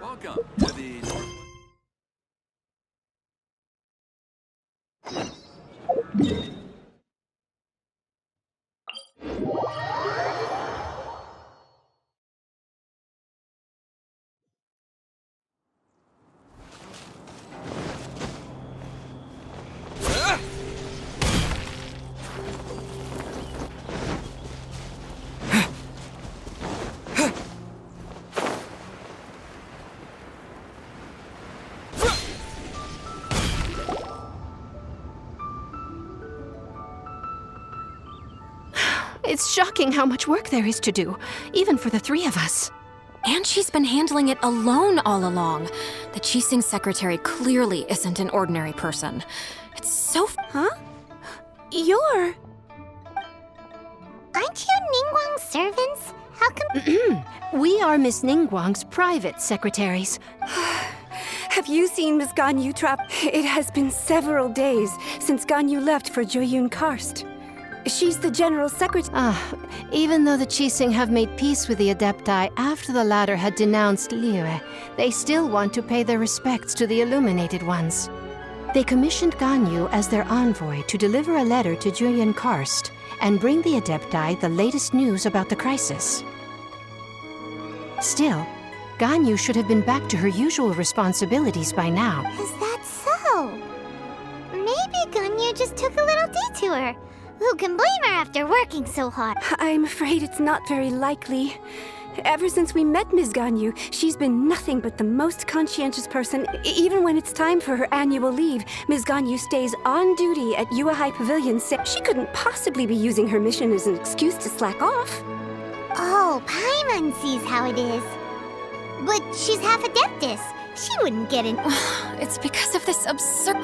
Welcome to the North. It's shocking how much work there is to do, even for the three of us. And she's been handling it alone all along. The Qixing secretary clearly isn't an ordinary person. It's so Huh? You're... Aren't you Ningguang's servants? How come... We are Miss Ningguang's private secretaries. Have you seen Miss Ganyu trap? It has been several days since Ganyu left for Jueyun Karst. She's the general secretary. Even though the Qixing have made peace with the Adepti after the latter had denounced Liyue, they still want to pay their respects to the Illuminated Ones. They commissioned Ganyu as their envoy to deliver a letter to Jueyun Karst and bring the Adepti the latest news about the crisis. Still, Ganyu should have been back to her usual responsibilities by now. Is that so? Maybe Ganyu just took a little detour. Who can blame her after working so hard? I'm afraid it's not very likely. Ever since we met Ms. Ganyu, she's been nothing but the most conscientious person. Even when it's time for her annual leave, Ms. Ganyu stays on duty at Yuehai Pavilion. She couldn't possibly be using her mission as an excuse to slack off. Oh, Paimon sees how it is. But she's half Adeptus. She wouldn't get in. It's because of this absurd...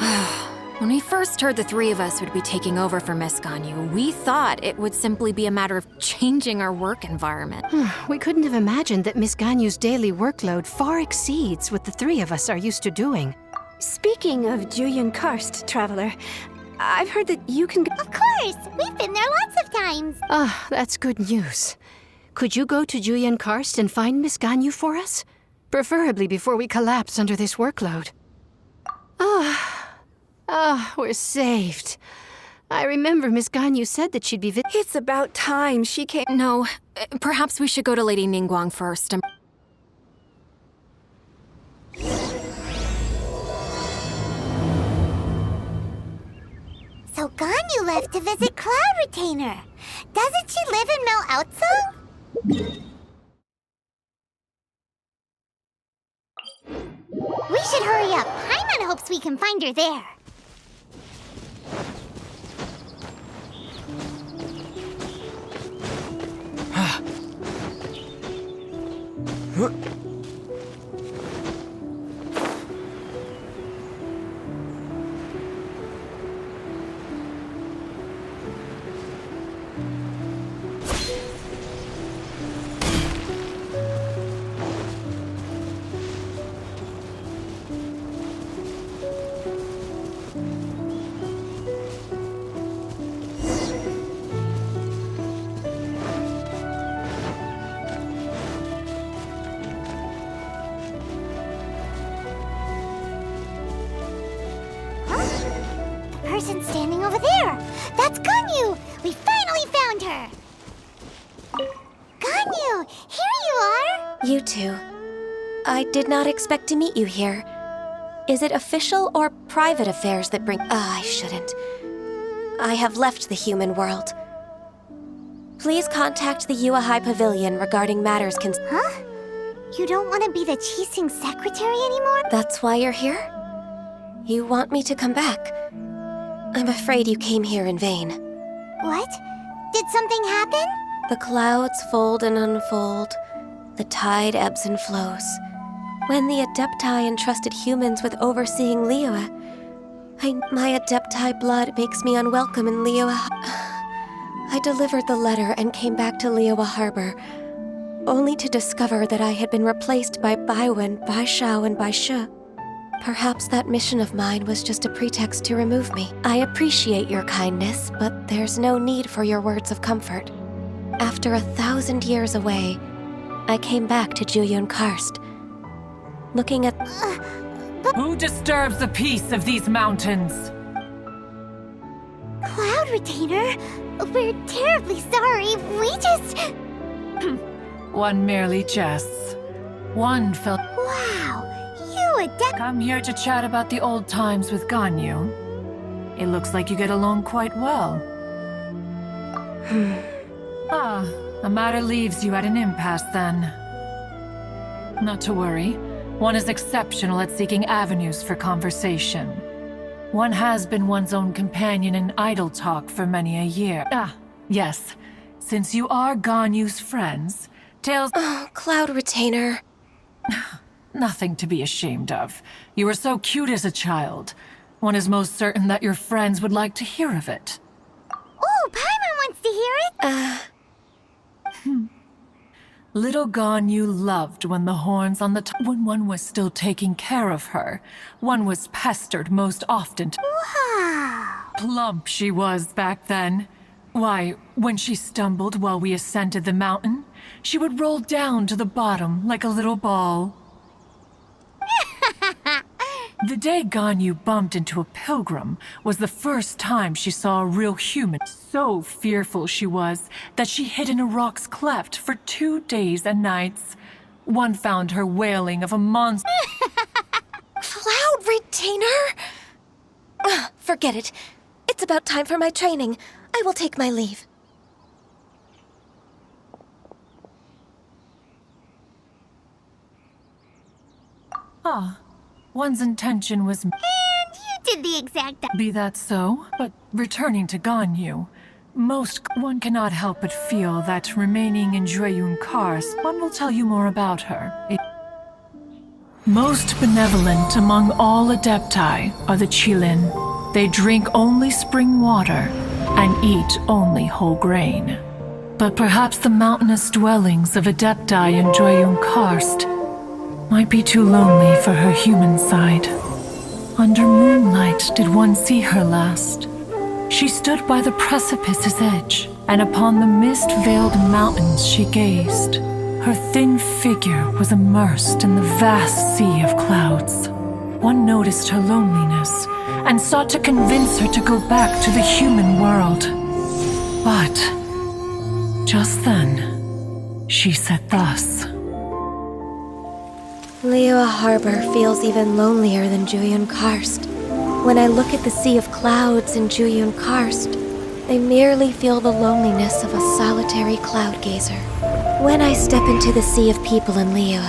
When we first heard the three of us would be taking over for Miss Ganyu, we thought it would simply be a matter of changing our work environment. We couldn't have imagined that Miss Ganyu's daily workload far exceeds what the three of us are used to doing. Speaking of Jueyun Karst, Traveler, I've heard that you can... Of course! We've been there lots of times. That's good news. Could you go to Jueyun Karst and find Miss Ganyu for us? Preferably before we collapse under this workload. We're saved. I remember Miss Ganyu said that she'd be It's about time she came... No, perhaps we should go to Lady Ningguang first. So Ganyu left to visit Cloud Retainer. Doesn't she live in Mel Outsung? We should hurry up. Paimon hopes we can find her there. Person standing over there. That's Ganyu! We finally found her! Ganyu! Here you are! You two. I did not expect to meet you here. Is it official or private affairs that bring... I shouldn't. I have left the human world. Please contact the Yuehai Pavilion regarding matters Huh? You don't want to be the Qixing secretary anymore? That's why you're here? You want me to come back? I'm afraid you came here in vain. What? Did something happen? The clouds fold and unfold. The tide ebbs and flows. When the Adepti entrusted humans with overseeing Liyue, my Adepti blood makes me unwelcome in Liyue. I delivered the letter and came back to Liyue Harbor, only to discover that I had been replaced by Baiwen, Baishao, and Baishe. Perhaps that mission of mine was just a pretext to remove me. I appreciate your kindness, but there's no need for your words of comfort. After 1,000 years away, I came back to Jueyun Karst. looking at... Who disturbs the peace of these mountains? Cloud Retainer, we're terribly sorry. We just... One merely jests. One felt... Wow, you adept... Come here to chat about the old times with Ganyu. It looks like you get along quite well. A matter leaves you at an impasse then. Not to worry. One is exceptional at seeking avenues for conversation. One has been one's own companion in idle talk for many a year. Yes. Since you are Ganyu's friends, tales... Oh, Cloud Retainer. Nothing to be ashamed of. You were so cute as a child. One is most certain that your friends would like to hear of it. Oh, Paimon wants to hear it! Little Ganyu loved when the horns on the when one was still taking care of her. One was pestered most often. Wow! Plump she was back then. Why, when she stumbled while we ascended the mountain, she would roll down to the bottom like a little ball. The day Ganyu bumped into a pilgrim was the first time she saw a real human. So fearful she was that she hid in a rock's cleft for 2 days and nights. One found her wailing of a monster. Cloud Retainer? Forget it. It's about time for my training. I will take my leave. One's intention was... And you did the exact... Be that so, but returning to Ganyu, one cannot help but feel that remaining in Jueyun Karst, one will tell you more about her. Most benevolent among all Adepti are the Qilin. They drink only spring water and eat only whole grain. But perhaps the mountainous dwellings of Adepti in Jueyun Karst might be too lonely for her human side. Under moonlight did one see her last. She stood by the precipice's edge, and upon the mist-veiled mountains she gazed. Her thin figure was immersed in the vast sea of clouds. One noticed her loneliness, and sought to convince her to go back to the human world. But just then, she said thus. Liyue Harbor feels even lonelier than Jueyun Karst. When I look at the sea of clouds in Jueyun Karst, I merely feel the loneliness of a solitary cloud gazer. When I step into the sea of people in Liyue,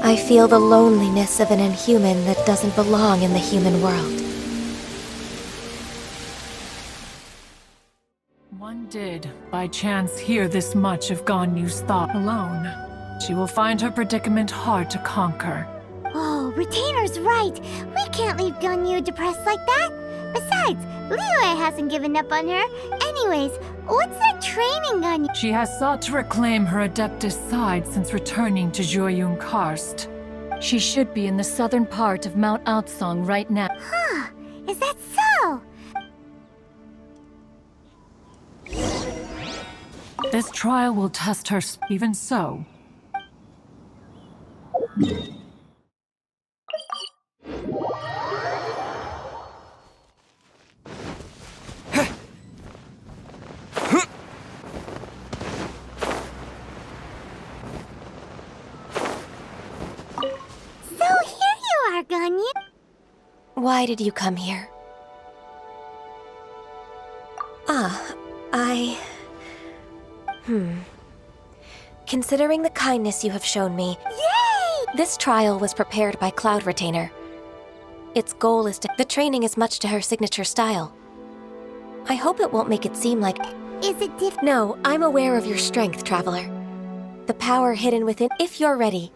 I feel the loneliness of an inhuman that doesn't belong in the human world. One did, by chance, hear this much of Ganyu's thought alone. She will find her predicament hard to conquer. Oh, Retainer's right. We can't leave Ganyu depressed like that. Besides, Liyue hasn't given up on her. Anyways, what's that training Ganyu? She has sought to reclaim her Adeptus side since returning to Jueyun Karst. She should be in the southern part of Mount Aotsong right now. Huh, is that so? This trial will test her even so. Ganyu? Why did you come here? Considering the kindness you have shown me... Yay! This trial was prepared by Cloud Retainer. Its goal is to... The training is much to her signature style. I hope it won't make it seem like... Is it diff... No, I'm aware of your strength, Traveler. The power hidden within... If you're ready...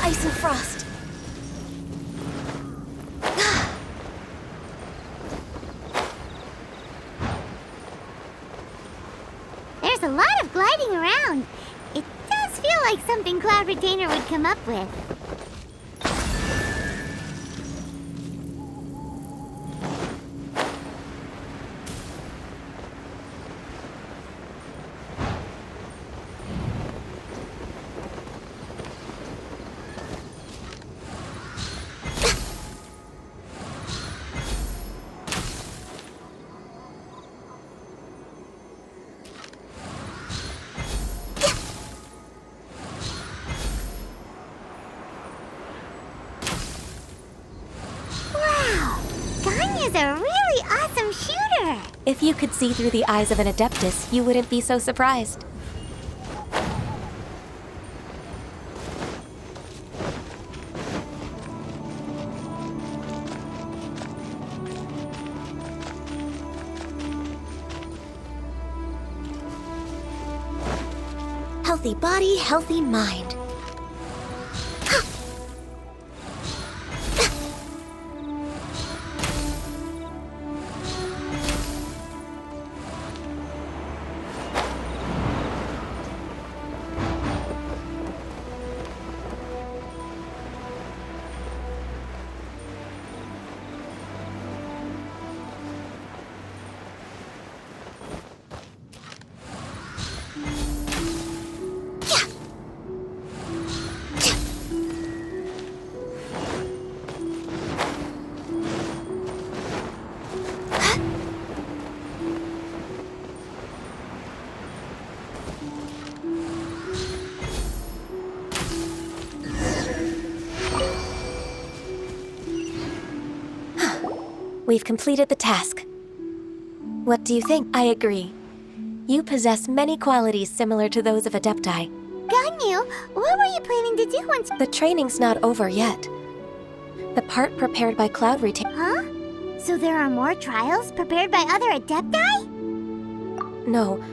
ice and frost. There's a lot of gliding around. It does feel like something Cloud Retainer would come up with. Is a really awesome shooter! If you could see through the eyes of an Adeptus, you wouldn't be so surprised. Healthy body, healthy mind. We've completed the task. What do you think? I agree. You possess many qualities similar to those of Adepti. Ganyu, what were you planning to do once... The training's not over yet. The part prepared by Cloud Retainer... Huh? So there are more trials prepared by other Adepti? No.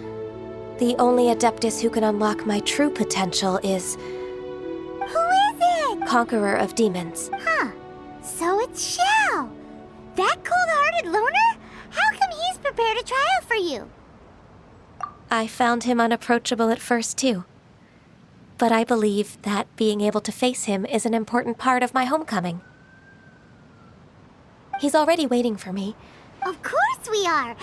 The only Adeptus who can unlock my true potential is... Who is it? Conqueror of Demons. Huh. So it's Shao. That cold-hearted loner? How come he's prepared a trial for you? I found him unapproachable at first, too. But I believe that being able to face him is an important part of my homecoming. He's already waiting for me. Of course we are!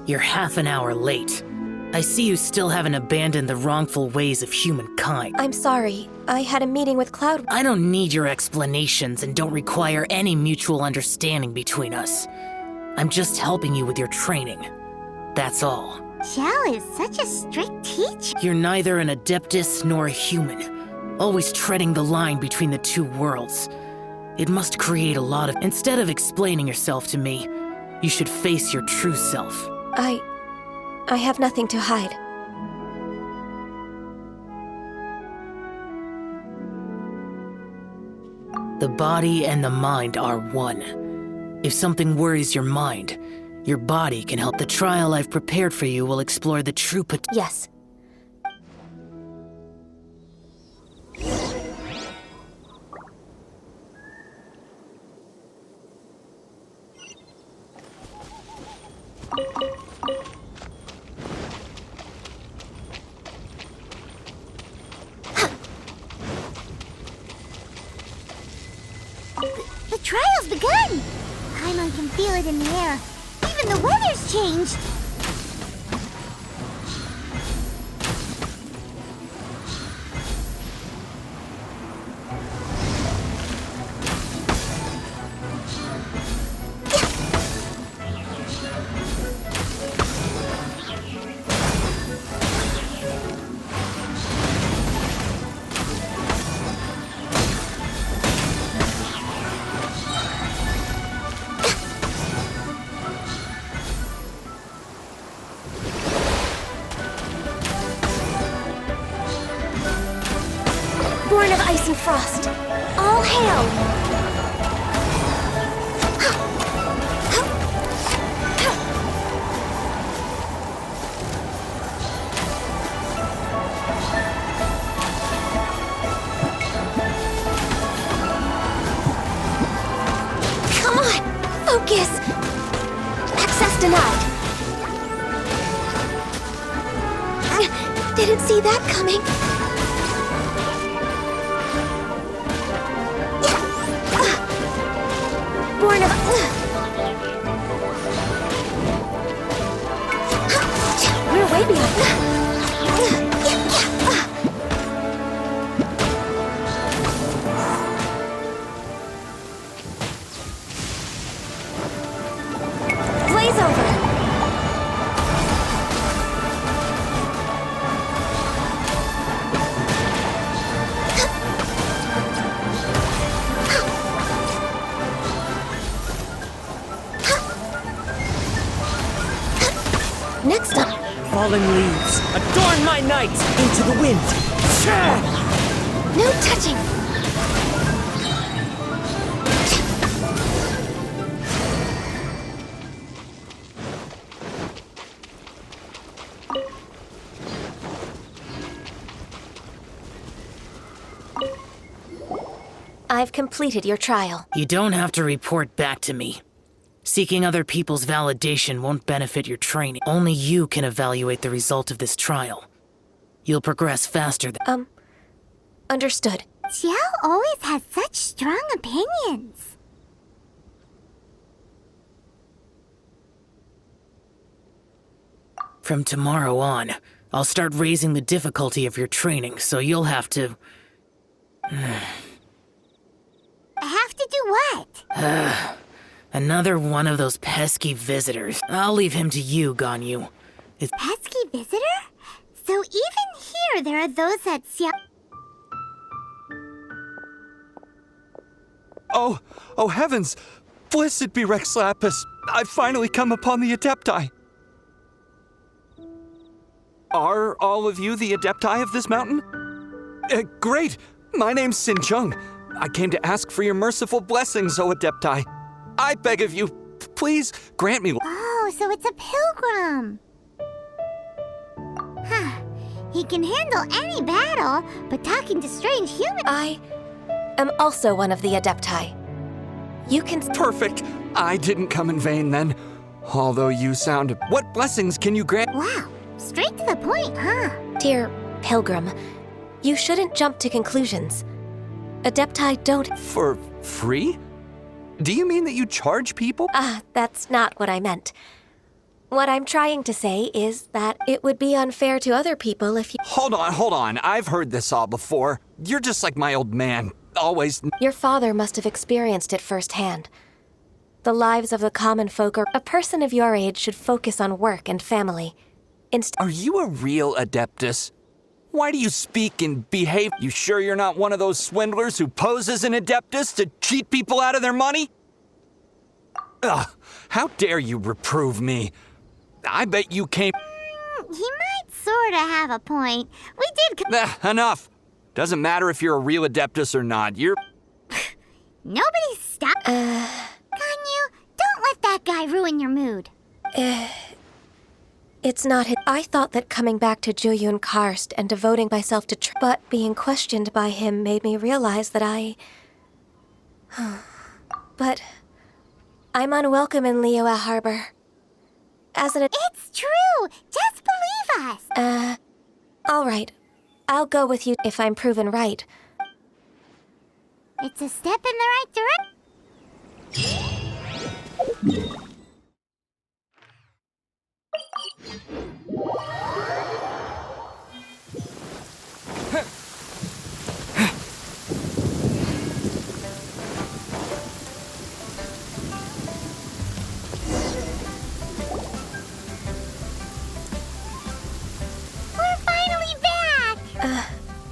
You're half an hour late. I see you still haven't abandoned the wrongful ways of humankind. I'm sorry. I had a meeting with Cloud... I don't need your explanations and don't require any mutual understanding between us. I'm just helping you with your training. That's all. Xiao is such a strict teacher. You're neither an Adeptus nor a human, always treading the line between the two worlds. It must create a lot of... Instead of explaining yourself to me, you should face your true self. I have nothing to hide. The body and the mind are one. If something worries your mind, your body can help. The trial I've prepared for you will explore the true Yes. The trial's begun! Paimon can feel it in the air. Even the weather's changed! Born of ice and frost, all hail! Come on, focus! Access denied. Didn't see that coming. Born of... We're way behind. Blaze over. Next up. Fallen leaves, adorn my night into the wind. No touching. I've completed your trial. You don't have to report back to me. Seeking other people's validation won't benefit your training. Only you can evaluate the result of this trial. You'll progress faster than— Understood. Xiao always has such strong opinions. From tomorrow on, I'll start raising the difficulty of your training, so you'll have to— Have to do what? Another one of those pesky visitors. I'll leave him to you, Ganyu. Pesky visitor? So even here there are those that Xiao... Oh heavens! Blessed be Rex Lapis! I've finally come upon the Adepti! Are all of you the Adepti of this mountain? Great! My name's Sin Chung. I came to ask for your merciful blessings, O Adepti. I beg of you, please grant me... Oh, so it's a pilgrim. Huh. He can handle any battle, but talking to strange humans... I am also one of the Adepti. You can... Perfect! I didn't come in vain then. Although you sound... What blessings can you grant? Wow, straight to the point, huh? Dear Pilgrim, you shouldn't jump to conclusions. Adepti don't... For free? Do you mean that you charge people? That's not what I meant. What I'm trying to say is that it would be unfair to other people if you... Hold on. I've heard this all before. You're just like my old man. Always... Your father must have experienced it firsthand. The lives of the common folk are... A person of your age should focus on work and family. Are you a real Adeptus? Why do you speak and behave? You sure you're not one of those swindlers who pose as an Adeptus to cheat people out of their money? Ugh, how dare you reprove me? I bet you came... He might sorta have a point. We did... Enough! Doesn't matter if you're a real Adeptus or not, you're... Nobody stop... Ganyu, don't let that guy ruin your mood. It's not... I thought that coming back to Juyun Karst and devoting myself to... But being questioned by him made me realize that I... But... I'm unwelcome in Liyue Harbor. As an... It's true! Just believe us! All right. I'll go with you if I'm proven right. It's a step in the right direction.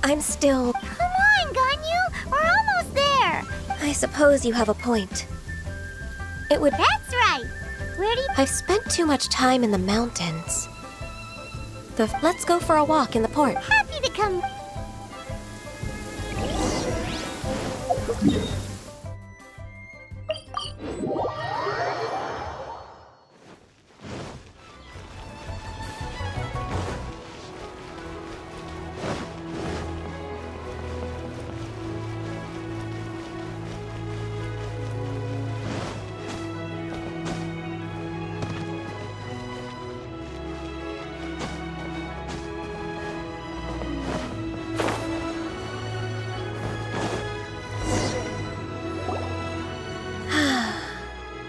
I'm still... Come on, Ganyu! We're almost there! I suppose you have a point. It would... That's right! Where do you... I've spent too much time in the mountains. Let's go for a walk in the port. Happy to come...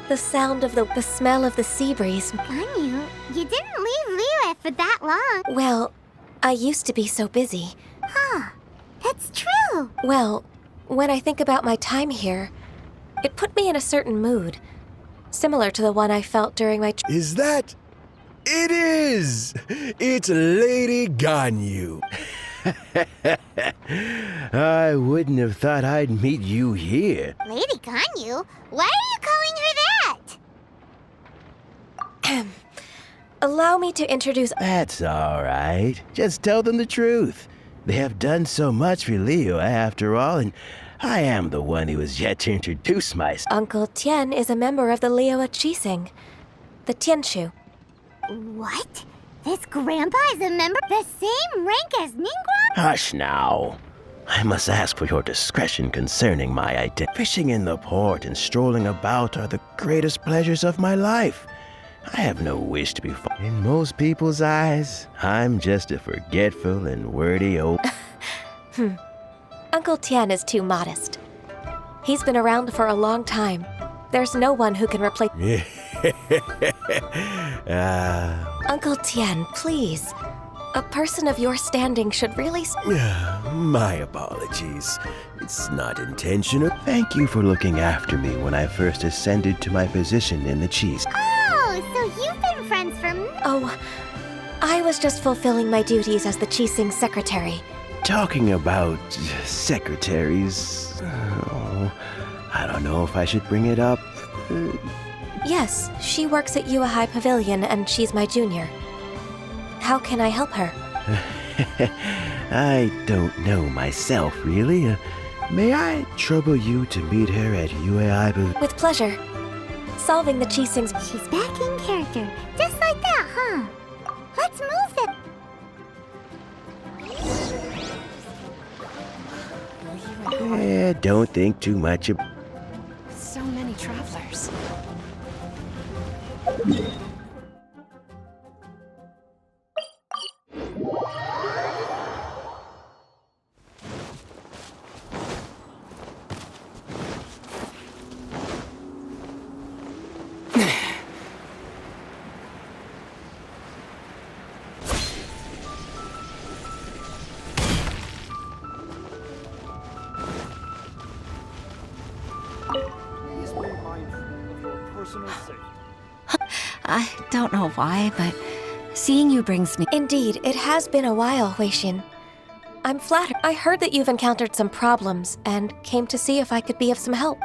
The sound of the smell of the sea breeze. Ganyu, you didn't leave Liyue for that long. Well, I used to be so busy. Huh. That's true. Well, when I think about my time here, it put me in a certain mood, similar to the one I felt during my Is that? It is! It's Lady Ganyu. I wouldn't have thought I'd meet you here. Lady Ganyu? Why are you calling her that? Allow me to introduce... That's all right. Just tell them the truth. They have done so much for Liyue after all, and I am the one who has yet to introduce myself. Uncle Tian is a member of the Liyue Qixing, the Tianshu. What? This grandpa is a member the same rank as Ningguang? Hush now. I must ask for your discretion concerning my identity. Fishing in the port and strolling about are the greatest pleasures of my life. I have no wish to be in most people's eyes. I'm just a forgetful and wordy old... Uncle Tian is too modest. He's been around for a long time. There's no one who can replace... Uncle Tian, please. A person of your standing should really... My apologies. It's not intentional. Thank you for looking after me when I first ascended to my position in the cheese. Oh, so you've been friends from... Oh, I was just fulfilling my duties as the Qixing secretary. Talking about secretaries... Oh, I don't know if I should bring it up. Yes, she works at Yua High Pavilion and she's my junior. How can I help her? I don't know myself, really. May I trouble you to meet her at Yua High Pavilion? With pleasure. Solving the Qixing's... She's back in character. Just like that, huh? Let's move them. Don't think too much about... So many travelers. I don't know why, but seeing you brings me... Indeed, it has been a while, Huixin. I'm flattered. I heard that you've encountered some problems and came to see if I could be of some help.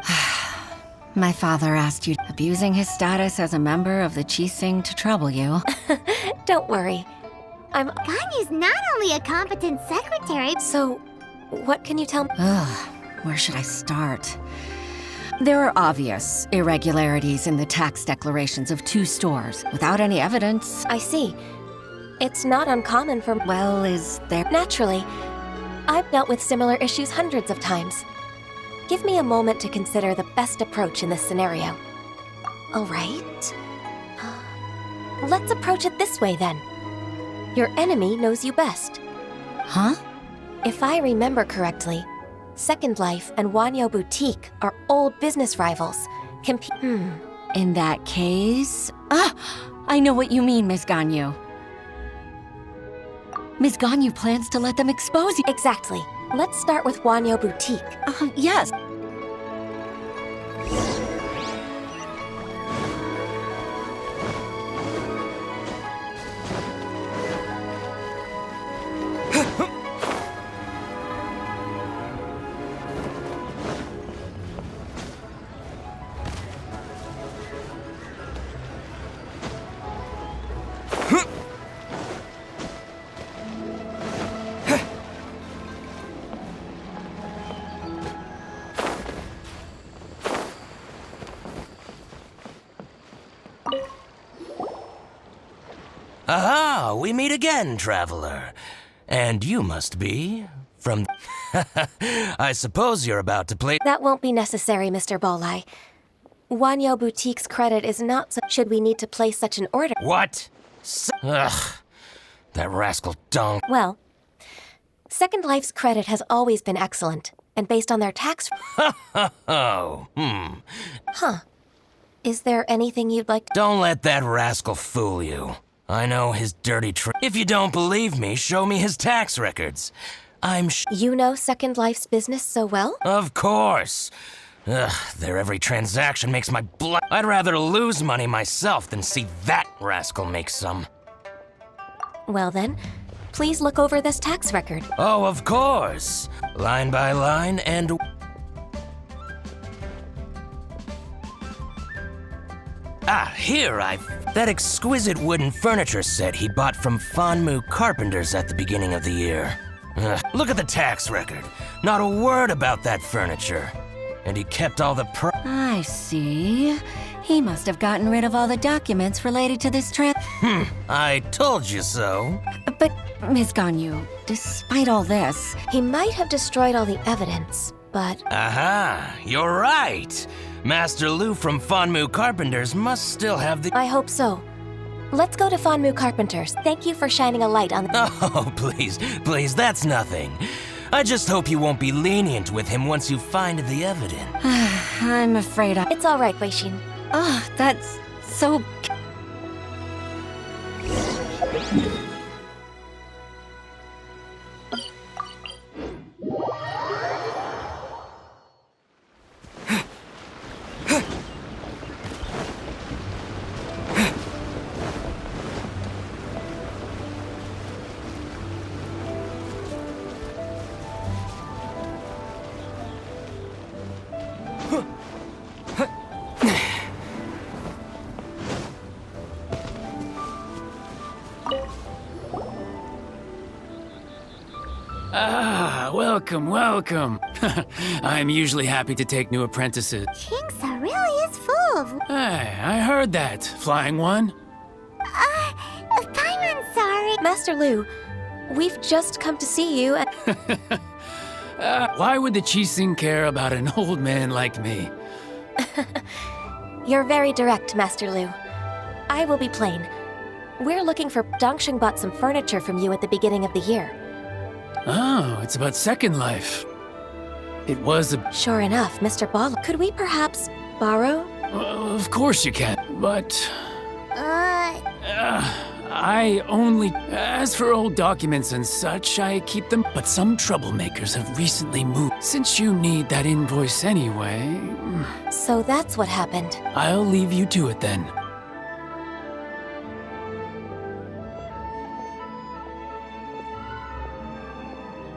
My father asked you, abusing his status as a member of the Qixing to trouble you. Don't worry. Ganyu's not only a competent secretary... So, what can you tell me? Ugh, where should I start? There are obvious irregularities in the tax declarations of 2 stores, without any evidence. I see. It's not uncommon for... Well, is there... Naturally. I've dealt with similar issues hundreds of times. Give me a moment to consider the best approach in this scenario. All right. Let's approach it this way, then. Your enemy knows you best. Huh? If I remember correctly, Second Life and Wanyo Boutique are old business rivals. In that case... I know what you mean, Ms. Ganyu. Ms. Ganyu plans to let them expose you. Exactly. Let's start with Wanyo Boutique. Yes. Ah, we meet again, traveler. And you must be from... I suppose you're about to play... That won't be necessary, Mr. Bolai. Wanyo Boutique's credit is not so... Should we need to place such an order? What? Ugh. That rascal Dong. Well, Second Life's credit has always been excellent, and based on their tax... Oh, Huh. Is there anything you'd like to... Don't let that rascal fool you. I know his dirty trick. If you don't believe me, show me his tax records. You know Second Life's business so well? Of course. Ugh, their every transaction makes my blood... I'd rather lose money myself than see that rascal make some. Well then, please look over this tax record. Oh, of course. Line by line and... Ah, here that exquisite wooden furniture set he bought from Fanmu Carpenters at the beginning of the year. Ugh, look at the tax record. Not a word about that furniture. And he kept all the I see. He must have gotten rid of all the documents related to this I told you so. But, Miss Ganyu, despite all this... He might have destroyed all the evidence, but... Aha, you're right. Master Lu from Fanmu Carpenters must still have the... I hope so. Let's go to Fanmu Carpenters. Thank you for shining a light on... Oh, please, that's nothing. I just hope you won't be lenient with him once you find the evidence. I'm afraid It's all right, Weishin. Oh, that's so... Welcome. I'm usually happy to take new apprentices. Kingsa really is full of... Hey, I heard that. Flying one? Paimon's sorry. Master Lu, we've just come to see you and... Why would the Qixing care about an old man like me? You're very direct, Master Lu. I will be plain. We're looking for... Dongsheng bought some furniture from you at the beginning of the year. Oh, it's about Second Life. It was a... Sure enough, Mr. Ball. Could we perhaps borrow? Of course you can, but... I only... As for old documents and such, I keep them... But some troublemakers have recently moved. Since you need that invoice anyway... So that's what happened. I'll leave you to it then.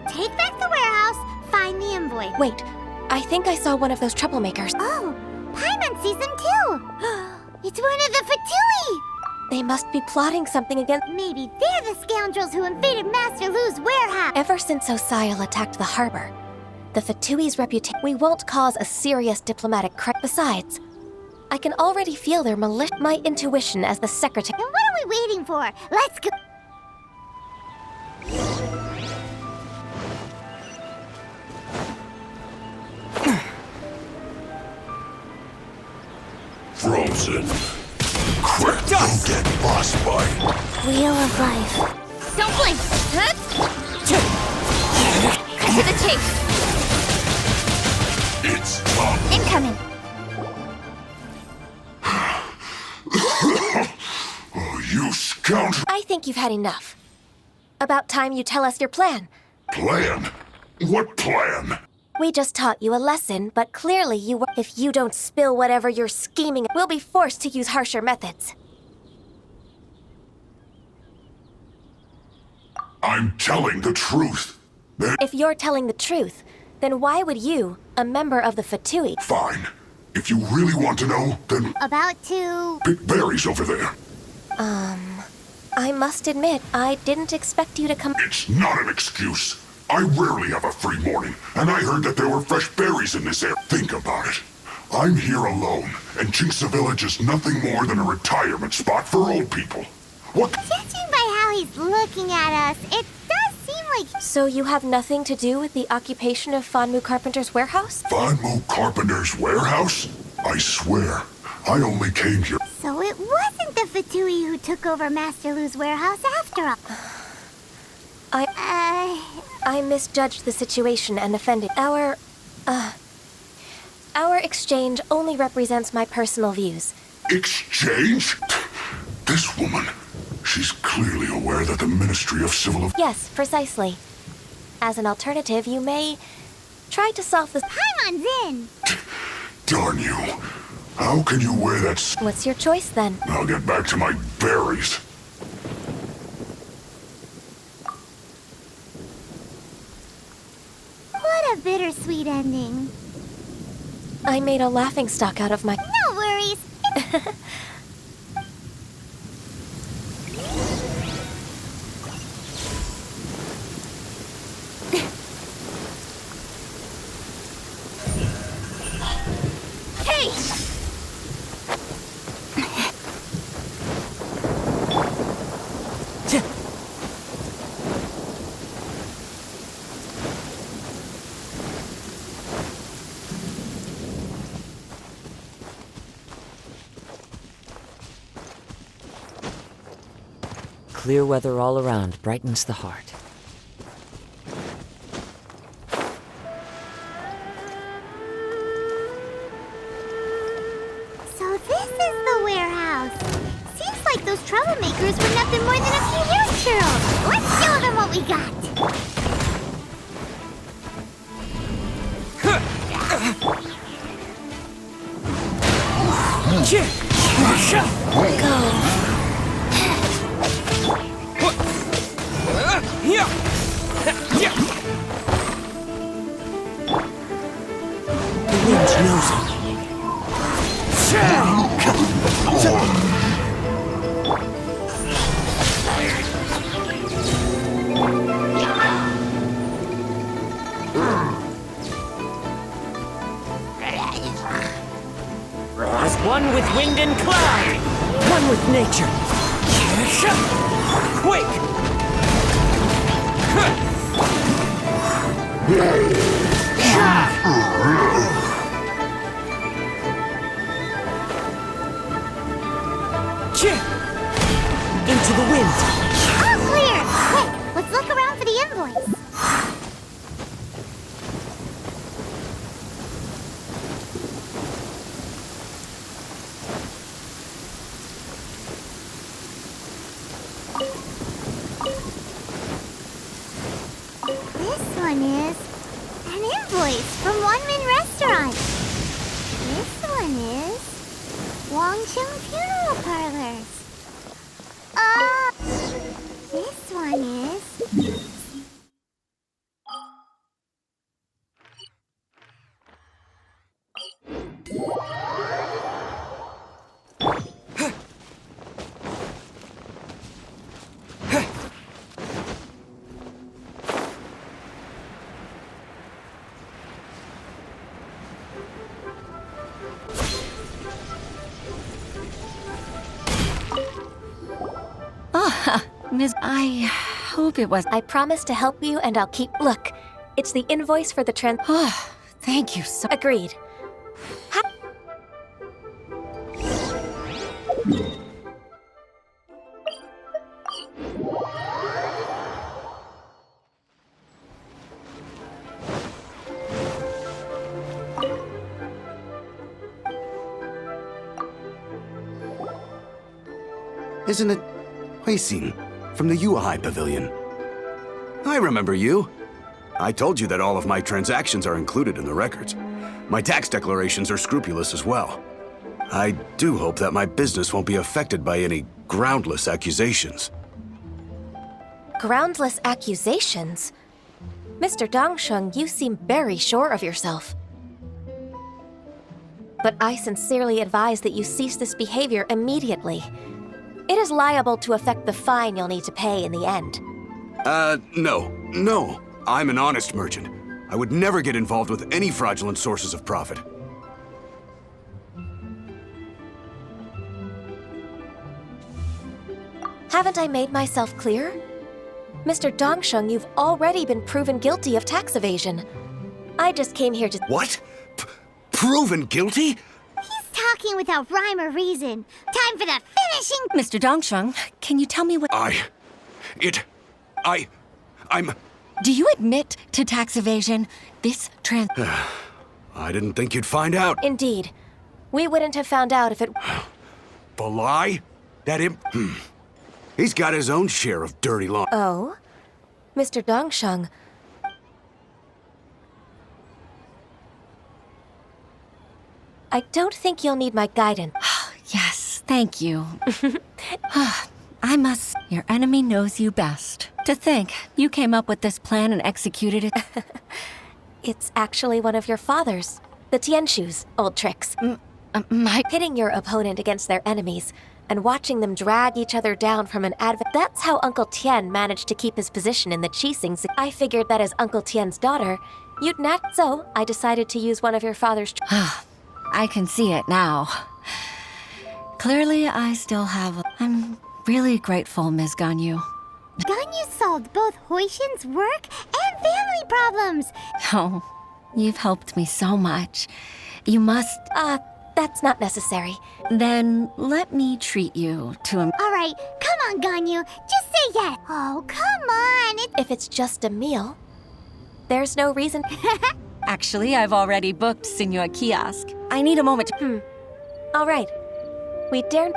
Take back the warehouse, find the invoice. Wait, I think I saw one of those troublemakers. Oh, Paimon sees them too. It's one of the Fatui. They must be plotting something against... Maybe they're the scoundrels who invaded Master Lu's warehouse. Ever since Osial attacked the harbor, the Fatui's reputation... We won't cause a serious diplomatic crack. Besides, I can already feel their my intuition as the secretary... Then what are we waiting for? Let's go... Frozen. Quick, don't get frostbite. Wheel of life. Don't blink! Cut to the chase! It's time. Incoming. Oh, you scoundrel. I think you've had enough. About time you tell us your plan. Plan? What plan? We just taught you a lesson, but clearly you were... If you don't spill whatever you're scheming, we'll be forced to use harsher methods. I'm telling the truth. If you're telling the truth, then why would you, a member of the Fatui... Fine. If you really want to know, then... About to... Pick berries over there. I must admit, I didn't expect you to come... It's not an excuse. I rarely have a free morning, and I heard that there were fresh berries in this area. Think about it. I'm here alone, and Jinxa Village is nothing more than a retirement spot for old people. What? Judging by how he's looking at us. It does seem like... So you have nothing to do with the occupation of Fanmu Carpenter's warehouse? Fanmu Carpenter's warehouse? I swear, I only came here... So it wasn't the Fatui who took over Master Lu's warehouse after all. I misjudged the situation and offended. Our exchange only represents my personal views. Exchange? This woman, she's clearly aware that the Ministry of Civil... Yes, precisely. As an alternative, you may try to solve this... Paimon's in! Darn you. How can you wear that... What's your choice, then? I'll get back to my berries. What a bittersweet ending. I made a laughingstock out of my... No worries. Hey! Clear weather all around brightens the heart. So this is the warehouse. Seems like those troublemakers were nothing more than a few youth churros. Let's show them what we got. Go. The wind knows it. As one with wind and cloud, one with nature. Quake! Into the wind. All clear. Quick, let's look around for the invoice. This one is an invoice from One Min Restaurant. This one is Wong Chung Funeral Parlors. This one is... Miss, I hope it was... I promise to help you and I'll keep... Look, it's the invoice for the Oh, thank you so... Agreed. Isn't it Huixing from the Yuehai Pavilion? I remember you. I told you that all of my transactions are included in the records. My tax declarations are scrupulous as well. I do hope that my business won't be affected by any groundless accusations. Groundless accusations? Mr. Dongsheng, you seem very sure of yourself. But I sincerely advise that you cease this behavior immediately. It is liable to affect the fine you'll need to pay in the end. No. I'm an honest merchant. I would never get involved with any fraudulent sources of profit. Haven't I made myself clear? Mr. Dongsheng, you've already been proven guilty of tax evasion. I just came here to— What? Proven guilty? He's talking without rhyme or reason. Time for the finishing— Mr. Dongsheng, can you tell me what— I'm... Do you admit to tax evasion? This I didn't think you'd find out. Indeed. We wouldn't have found out if it— The lie? That He's got his own share of dirty law. Oh? Mr. Dongsheng. I don't think you'll need my guidance. Yes, thank you. I must... Your enemy knows you best. To think, you came up with this plan and executed it. It's actually one of your father's. The Tianshu's old tricks. Pitting your opponent against their enemies and watching them drag each other down from an That's how Uncle Tien managed to keep his position in the Qixing. I figured that as Uncle Tien's daughter, you'd not. So I decided to use one of your father's... I can see it now. Clearly, I still have... I'm really grateful, Ms. Ganyu. Ganyu solved both Huixin's work and family problems. Oh, you've helped me so much. You must... That's not necessary. Then let me treat you to a... All right, come on, Ganyu. Just say yes. Oh, come on. If it's just a meal, there's no reason... Actually, I've already booked Senor Kiosk. I need a moment to... All right. We dare...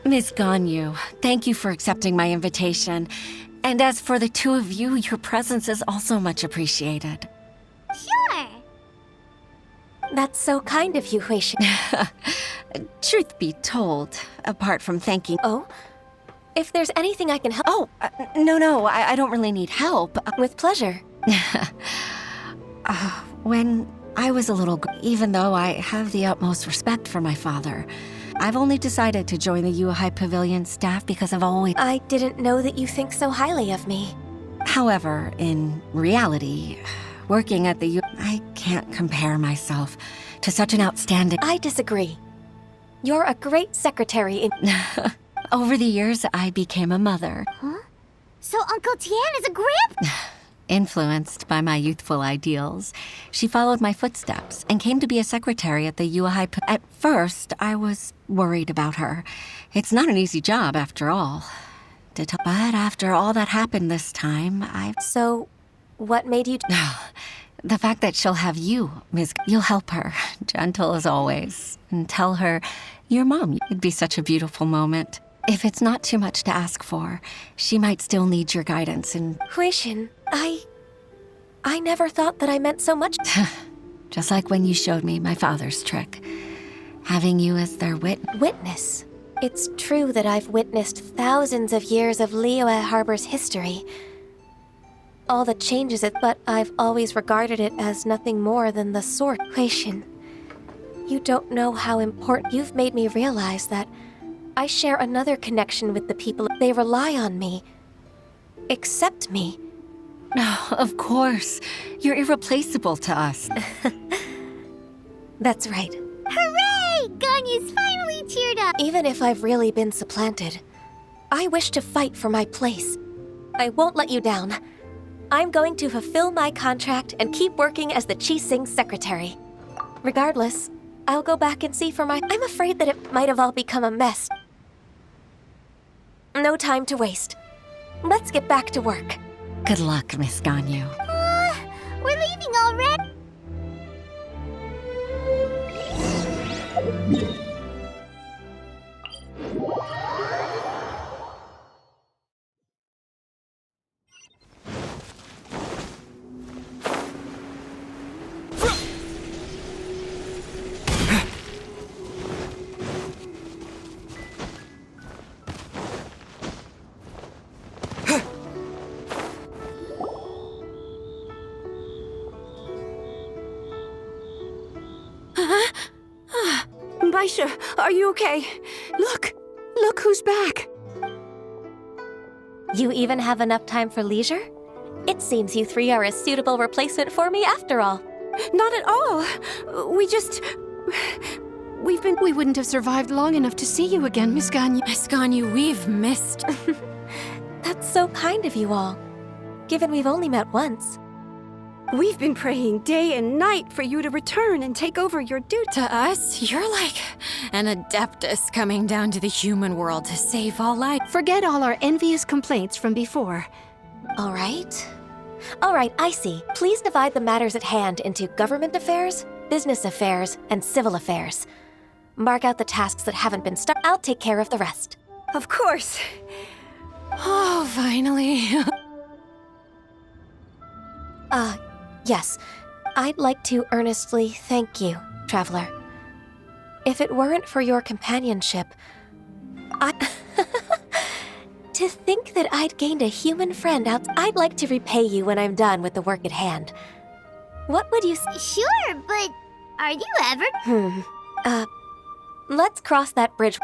Miss Ganyu, thank you for accepting my invitation. And as for the two of you, your presence is also much appreciated. Sure. That's so kind of you, Huixin. Truth be told, apart from thanking... Oh? If there's anything I can help... Oh, no, I don't really need help. With pleasure. When I was a little... Even though I have the utmost respect for my father, I've only decided to join the Yuhai Pavilion staff because I've always... I didn't know that you think so highly of me. However, in reality, working at the I can't compare myself to such an outstanding... I disagree. You're a great secretary in... Over the years, I became a mother. Huh? So Uncle Tien is a grip? Influenced by my youthful ideals, she followed my footsteps and came to be a secretary at the Yuhai. At first, I was worried about her. It's not an easy job, after all. But after all that happened this time, So, what made you... The fact that she'll have you, Miss... You'll help her, gentle as always, and tell her, your mom, it'd be such a beautiful moment. If it's not too much to ask for, she might still need your guidance and... Huixin, I never thought that I meant so much. Just like when you showed me my father's trick. Having you as their witness. It's true that I've witnessed thousands of years of Liyue Harbor's history. All the changes, but I've always regarded it as nothing more than the sort. Huixin, you don't know how important... You've made me realize that I share another connection with the people. They rely on me. Accept me. Oh, of course. You're irreplaceable to us. That's right. Hooray! Ganyu's finally cheered up. Even if I've really been supplanted, I wish to fight for my place. I won't let you down. I'm going to fulfill my contract and keep working as the Qixing's secretary. Regardless, I'll go back and see for my... I'm afraid that it might have all become a mess. No time to waste. Let's get back to work. Good luck, Miss Ganyu. We're leaving already. Baisha, are you okay? Look who's back. You even have enough time for leisure? It seems you three are a suitable replacement for me after all. Not at all. We wouldn't have survived long enough to see you again, Miss Ganyu. Miss Ganyu, we've missed. That's so kind of you all, given we've only met once. We've been praying day and night for you to return and take over your duty. To us, you're like an adeptus coming down to the human world to save all life. Forget all our envious complaints from before. All right, I see. Please divide the matters at hand into government affairs, business affairs, and civil affairs. Mark out the tasks that haven't been started. I'll take care of the rest. Of course. Oh, finally. Yes. I'd like to earnestly thank you, Traveler. If it weren't for your companionship, To think that I'd gained a human friend out. I'd like to repay you when I'm done with the work at hand. What would you Sure, but are you ever? Let's cross that bridge.